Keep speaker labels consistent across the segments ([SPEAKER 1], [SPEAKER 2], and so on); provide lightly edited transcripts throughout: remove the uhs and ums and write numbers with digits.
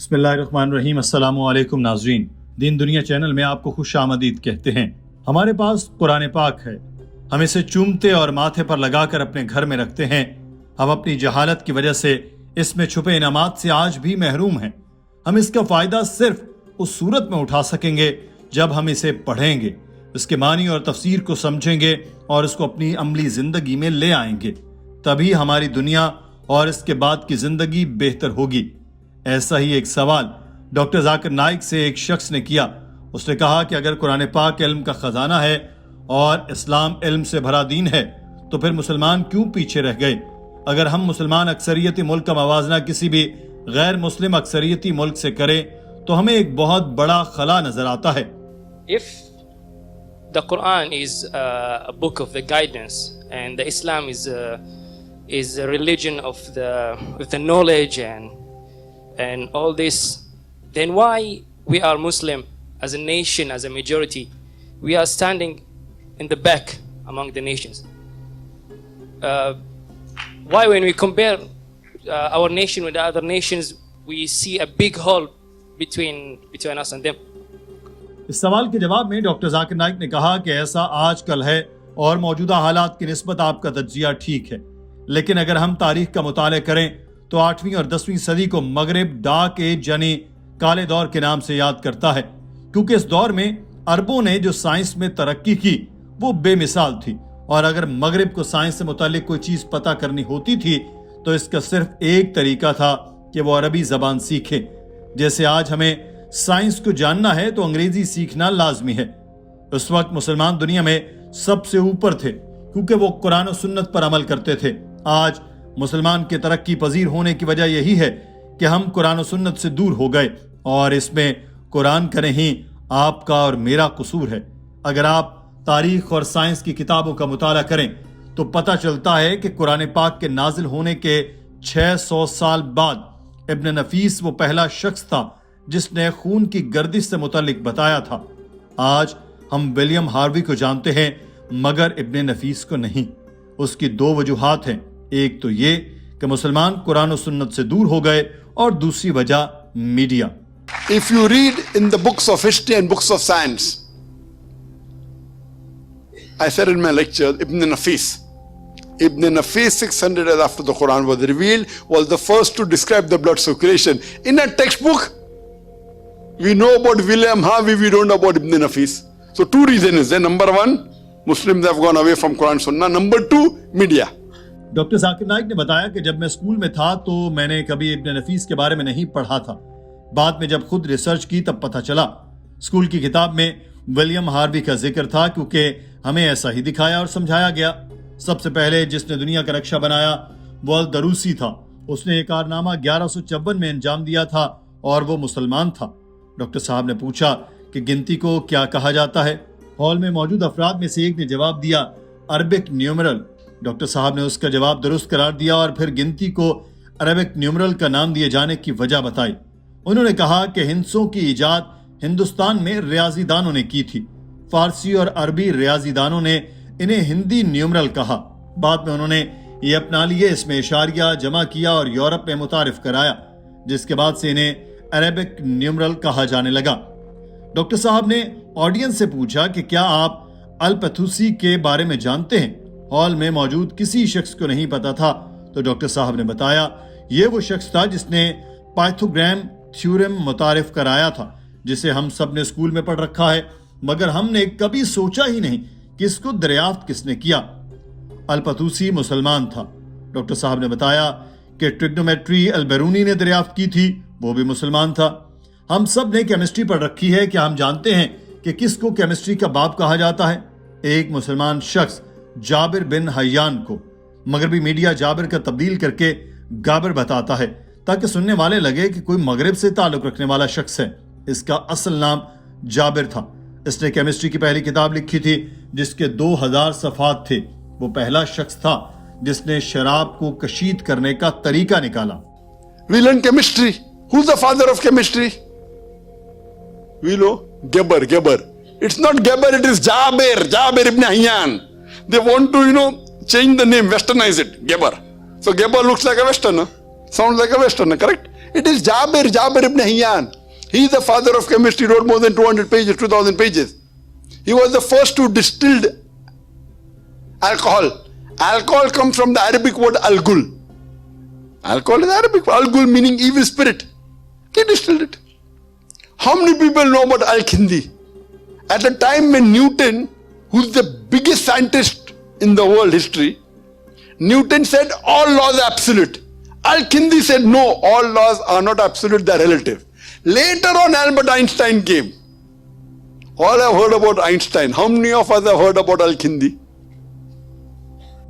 [SPEAKER 1] بسم اللہ الرحمن الرحیم۔ السلام علیکم ناظرین، دین دنیا چینل میں آپ کو خوش آمدید کہتے ہیں۔ ہمارے پاس قرآن پاک ہے، ہم اسے چومتے اور ماتھے پر لگا کر اپنے گھر میں رکھتے ہیں۔ ہم اپنی جہالت کی وجہ سے اس میں چھپے انعامات سے آج بھی محروم ہیں۔ ہم اس کا فائدہ صرف اس صورت میں اٹھا سکیں گے جب ہم اسے پڑھیں گے، اس کے معنی اور تفسیر کو سمجھیں گے اور اس کو اپنی عملی زندگی میں لے آئیں گے، تبھی ہماری دنیا اور اس کے بعد کی زندگی بہتر ہوگی۔ ایسا ہی ایک سوال ڈاکٹر ذاکر نائک سے ایک شخص نے کیا۔ اس نے کہا کہ اگر قرآن پاک علم کا خزانہ ہے اور اسلام علم سے بھرا دین ہے تو پھر مسلمان کیوں پیچھے رہ گئے؟ اگر ہم مسلمان اکثریتی ملک کا موازنہ کسی بھی غیر مسلم اکثریتی ملک سے کریں تو ہمیں ایک بہت بڑا خلا نظر آتا ہے۔
[SPEAKER 2] If the Qur'an is a book of the guidance and the Islam is a religion of the knowledge and all this, then why we are Muslim as a nation, as a majority, we are standing in the back among the nations? Why when we compare our nation with the other nations, we see a big hole between us and them?
[SPEAKER 1] اس سوال کے جواب میں doctor Zakir Naik نے کہا کہ ایسا آج کل ہے اور موجودہ حالات کی نسبت آپ کا تجزیہ ٹھیک ہے، لیکن اگر ہم تاریخ کا مطالعہ کریں تو 8ویں اور 10ویں صدی کو مغرب ڈارک ایج یعنی کالے دور کے نام سے یاد کرتا ہے، کیونکہ اس دور میں عربوں نے جو سائنس میں ترقی کی وہ بے مثال تھی، اور اگر مغرب کو سائنس سے متعلق کوئی چیز پتہ کرنی ہوتی تھی تو اس کا صرف ایک طریقہ تھا کہ وہ عربی زبان سیکھے۔ جیسے آج ہمیں سائنس کو جاننا ہے تو انگریزی سیکھنا لازمی ہے۔ اس وقت مسلمان دنیا میں سب سے اوپر تھے کیونکہ وہ قرآن و سنت پر عمل کرتے تھے۔ آج مسلمان کے ترقی پذیر ہونے کی وجہ یہی ہے کہ ہم قرآن و سنت سے دور ہو گئے، اور اس میں قرآن کا نہیں آپ کا اور میرا قصور ہے۔ اگر آپ تاریخ اور سائنس کی کتابوں کا مطالعہ کریں تو پتہ چلتا ہے کہ قرآن پاک کے نازل ہونے کے 600 سال بعد ابن نفیس وہ پہلا شخص تھا جس نے خون کی گردش سے متعلق بتایا تھا۔ آج ہم ولیم ہاروی کو جانتے ہیں مگر ابن نفیس کو نہیں۔ اس کی دو وجوہات ہیں، ایک تو یہ کہ مسلمان قرآن و سنت سے دور ہو گئے، اور دوسری وجہ media.
[SPEAKER 3] If you read in the books of history and books of science, I said in my lecture, Ibn Nafis 600 years after the Quran was revealed was the first to describe the blood circulation. In a textbook, we know about William Harvey, we don't know about Ibn Nafis. So two reasons is there. Number one, Muslims have gone away from Quran Sunnah. Number two, media.
[SPEAKER 1] Doctor Zakir Naik نے بتایا کہ جب میں school میں تھا تو میں نے کبھی ابن نفیس کے بارے میں نہیں پڑھا تھا۔ بعد میں جب خود ریسرچ کی تب پتہ چلا۔ اسکول کی کتاب میں ولیم ہاروی کا ذکر تھا کیونکہ ہمیں ایسا ہی دکھایا اور سمجھایا گیا۔ سب سے پہلے جس نے دنیا کا نقشہ بنایا وہ الدروسی تھا۔ اس نے یہ کارنامہ 1154 میں انجام دیا تھا اور وہ مسلمان تھا۔ ڈاکٹر صاحب نے پوچھا کہ گنتی کو کیا کہا جاتا ہے؟ ہال میں موجود افراد میں سے ایک نے جواب دیا عربک نیومرل۔ ڈاکٹر صاحب نے اس کا جواب درست قرار دیا اور پھر گنتی کو عربک نیومرل کا نام دیے جانے کی وجہ بتائی۔ انہوں نے کہا کہ ہندسوں کی ایجاد ہندوستان میں ریاضی دانوں نے کی تھی۔ فارسی اور عربی ریاضی دانوں نے انہیں ہندی نیومرل کہا۔ بعد میں انہوں نے یہ اپنا لیے، اس میں اشاریہ جمع کیا اور یورپ میں متعارف کرایا، جس کے بعد سے انہیں عربک نیومرل کہا جانے لگا۔ ڈاکٹر صاحب نے آڈینس سے پوچھا کہ کیا آپ الپتھوسی کے بارے میں جانتے ہیں؟ ہال میں موجود کسی شخص کو نہیں پتا تھا، تو ڈاکٹر صاحب نے بتایا یہ وہ شخص تھا جس نے پائتھوگرام تھیورم متعارف کرایا تھا، جسے ہم سب نے اسکول میں پڑھ رکھا ہے، مگر ہم نے کبھی سوچا ہی نہیں کہ اس کو دریافت کس نے کیا۔ الپتھوسی مسلمان تھا۔ ڈاکٹر صاحب نے بتایا کہ ٹریگنومیٹری البیرونی نے دریافت کی تھی، وہ بھی مسلمان تھا۔ ہم سب نے کیمسٹری پڑھ رکھی ہے، کیا ہم جانتے ہیں کہ کس کو کیمسٹری کا باپ کہا جاتا ہے؟ ایک مسلمان شخص جابر بن حیان کو۔ مغربی میڈیا جابر کا تبدیل کر کے گابر بتاتا ہے تاکہ سننے والے لگے کہ کوئی مغرب سے تعلق رکھنے والا شخص ہے۔ اس کا اصل نام جابر تھا۔ اس نے کیمسٹری کی پہلی کتاب لکھی تھی جس کے 2000 صفحات تھے۔ وہ پہلا شخص تھا جس نے شراب کو کشید کرنے کا طریقہ نکالا۔
[SPEAKER 3] We learn chemistry. Who's the father of chemistry? We know Geber. It's not Geber, it is Jabir ibn Hayyan. They want to, change the name, westernize it, Geber. So Geber looks like a Westerner, sounds like a Westerner, correct? It is Jabir ibn Hayyan. He is the father of chemistry, wrote more than 200 pages, 2000 pages. He was the first to distill alcohol. Alcohol comes from the Arabic word al-gul. Alcohol is Arabic, al-gul meaning evil spirit. He distilled it. How many people know about al-Kindi? At the time when Newton, who's the biggest scientist in the world history, Newton said all laws are absolute. Al-Kindi said no, all laws are not absolute, they are relative. Later on Albert Einstein came. All have heard about Einstein. How many of us have heard about al-Kindi?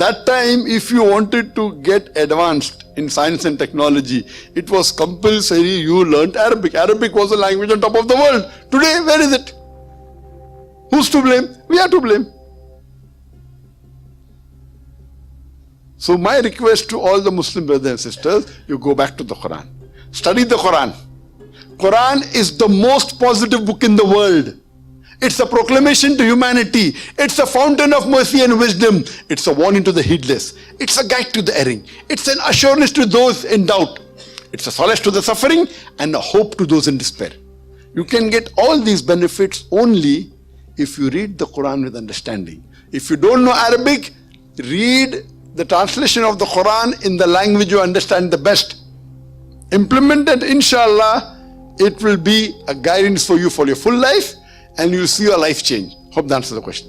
[SPEAKER 3] That time, if you wanted to get advanced in science and technology, it was compulsory you learnt Arabic. Arabic was the language on top of the world. Today, where is it? Who's to blame? We are to blame. So my request to all the Muslim brothers and sisters, you go back to the Quran. Study the Quran. Quran is the most positive book in the world. It's a proclamation to humanity. It's a fountain of mercy and wisdom. It's a warning to the heedless. It's a guide to the erring. It's an assurance to those in doubt. It's a solace to the suffering and a hope to those in despair. You can get all these benefits only if you read the Quran with understanding. If you don't know Arabic, read the translation of the Quran in the language you understand the best. Implement it, inshallah, it will be a guidance for you for your full life and you'll see your life change. Hope that answers the question.